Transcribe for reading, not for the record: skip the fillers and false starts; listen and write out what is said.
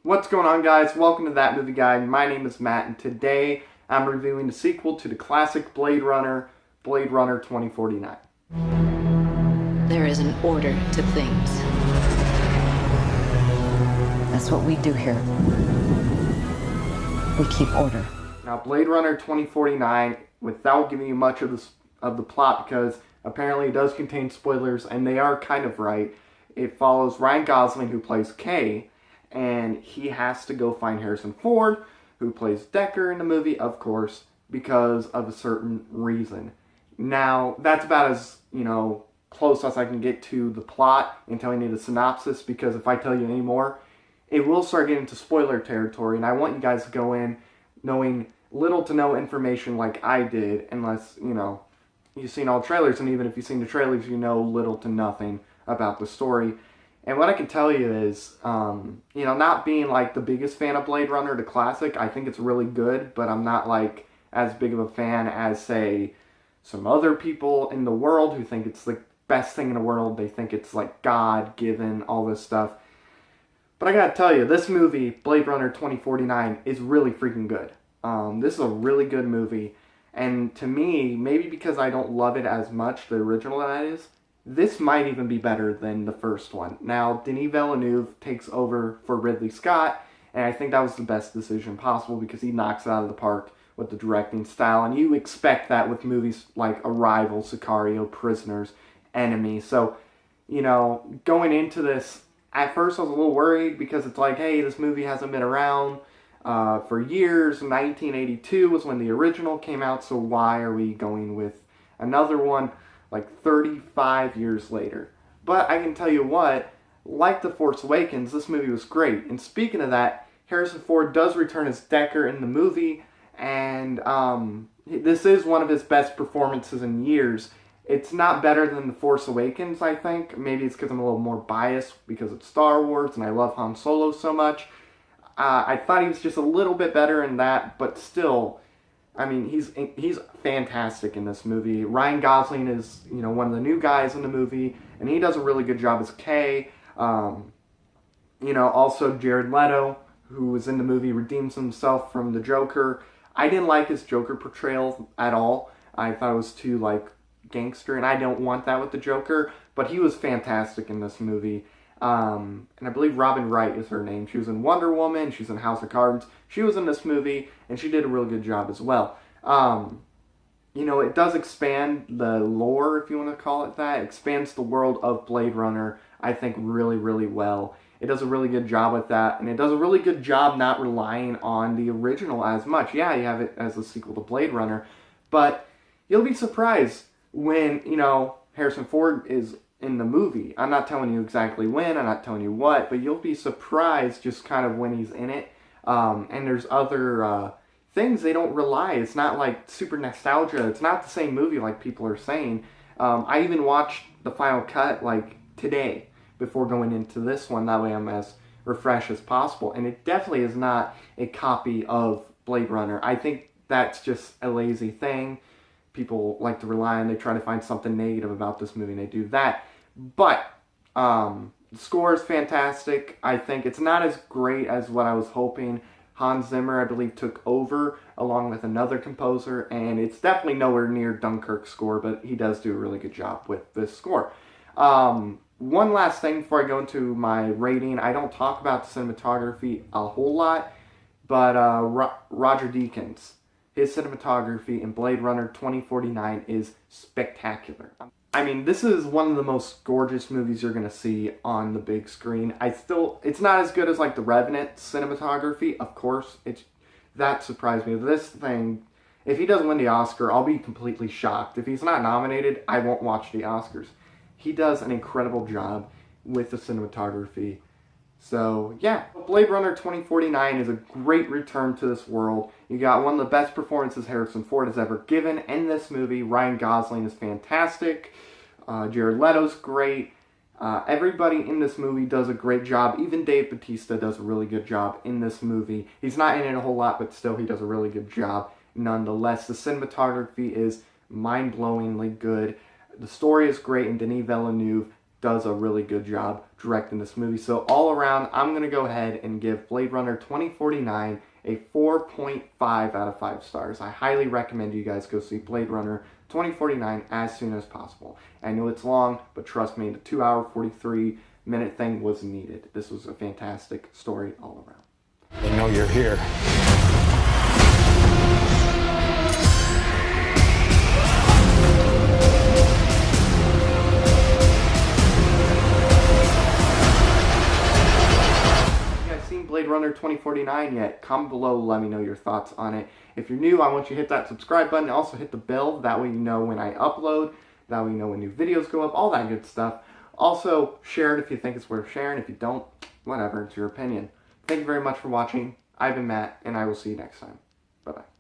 What's going on, guys? Welcome to That Movie Guide. My name is Matt, and today I'm reviewing the sequel to the classic Blade Runner, Blade Runner 2049. There is an order to things. That's what we do here. We keep order. Now, Blade Runner 2049, without giving you much of the plot, because apparently it does contain spoilers, and they are kind of right. It follows Ryan Gosling, who plays Kay, and he has to go find Harrison Ford, who plays Deckard in the movie, of course, because of a certain reason. Now, that's about as, close as I can get to the plot and telling you the synopsis, because if I tell you any more, it will start getting into spoiler territory, and I want you guys to go in knowing little to no information like I did, unless, you've seen all trailers, and even if you've seen the trailers, you know little to nothing about the story. And what I can tell you is, not being like the biggest fan of Blade Runner, the classic, I think it's really good, but I'm not like as big of a fan as, say, some other people in the world who think it's the best thing in the world. They think it's like God-given, all this stuff. But I gotta tell you, this movie, Blade Runner 2049, is really freaking good. This is a really good movie. And to me, maybe because I don't love it as much, the original that is, this might even be better than the first one. Now, Denis Villeneuve takes over for Ridley Scott, and I think that was the best decision possible because he knocks it out of the park with the directing style, and you expect that with movies like Arrival, Sicario, Prisoners, Enemy. So, going into this, at first I was a little worried because it's like, hey, this movie hasn't been around for years. 1982 was when the original came out, so why are we going with another one like 35 years later? But I can tell you what, like The Force Awakens, this movie was great. And speaking of that, Harrison Ford does return as Deckard in the movie, and this is one of his best performances in years. It's not better than The Force Awakens, I think. Maybe it's because I'm a little more biased because it's Star Wars and I love Han Solo so much. I thought he was just a little bit better in that, but still, I mean, he's fantastic in this movie. Ryan Gosling is, one of the new guys in the movie, and he does a really good job as Kay. Also Jared Leto, who was in the movie, redeems himself from the Joker. I didn't like his Joker portrayal at all. I thought it was too, gangster, and I don't want that with the Joker, but he was fantastic in this movie. And I believe Robin Wright is her name. She was in Wonder Woman, she's in House of Cards. She was in this movie, and she did a really good job as well. It does expand the lore, if you want to call it that. It expands the world of Blade Runner, I think, really, really well. It does a really good job with that, and it does a really good job not relying on the original as much. Yeah, you have it as a sequel to Blade Runner, but you'll be surprised when, Harrison Ford is in the movie. I'm not telling you exactly when, I'm not telling you what, but you'll be surprised just kind of when he's in it. And there's other things they don't rely. It's not like super nostalgia. It's not the same movie like people are saying. I even watched the final cut today before going into this one. That way I'm as refreshed as possible. And it definitely is not a copy of Blade Runner. I think that's just a lazy thing. People like to rely on, they try to find something negative about this movie, and they do that. But the score is fantastic. I think it's not as great as what I was hoping. Hans Zimmer, I believe, took over along with another composer, and it's definitely nowhere near Dunkirk's score, but he does do a really good job with this score. One last thing before I go into my rating. I don't talk about the cinematography a whole lot, but Roger Deakins, his cinematography in Blade Runner 2049 is spectacular. I mean, this is one of the most gorgeous movies you're going to see on the big screen. It's not as good as The Revenant cinematography, of course. That surprised me. This thing, if he doesn't win the Oscar, I'll be completely shocked. If he's not nominated, I won't watch the Oscars. He does an incredible job with the cinematography. So, yeah, Blade Runner 2049 is a great return to this world. You got one of the best performances Harrison Ford has ever given in this movie. Ryan Gosling is fantastic. Jared Leto's great. Everybody in this movie does a great job. Even Dave Bautista does a really good job in this movie. He's not in it a whole lot, but still he does a really good job nonetheless. The cinematography is mind-blowingly good. The story is great, and Denis Villeneuve does a really good job directing this movie. So all around, I'm going to go ahead and give Blade Runner 2049 a 4.5 out of 5 stars. I highly recommend you guys go see Blade Runner 2049 as soon as possible. I know it's long, but trust me, the 2 hour 43 minute thing was needed. This was a fantastic story all around. They know you're here. Blade Runner 2049 yet? Comment below, let me know your thoughts on it. If you're new, I want you to hit that subscribe button. Also hit the bell, that way you know when I upload, that way you know when new videos go up, all that good stuff. Also, share it if you think it's worth sharing. If you don't, whatever, it's your opinion. Thank you very much for watching. I've been Matt, and I will see you next time. Bye-bye.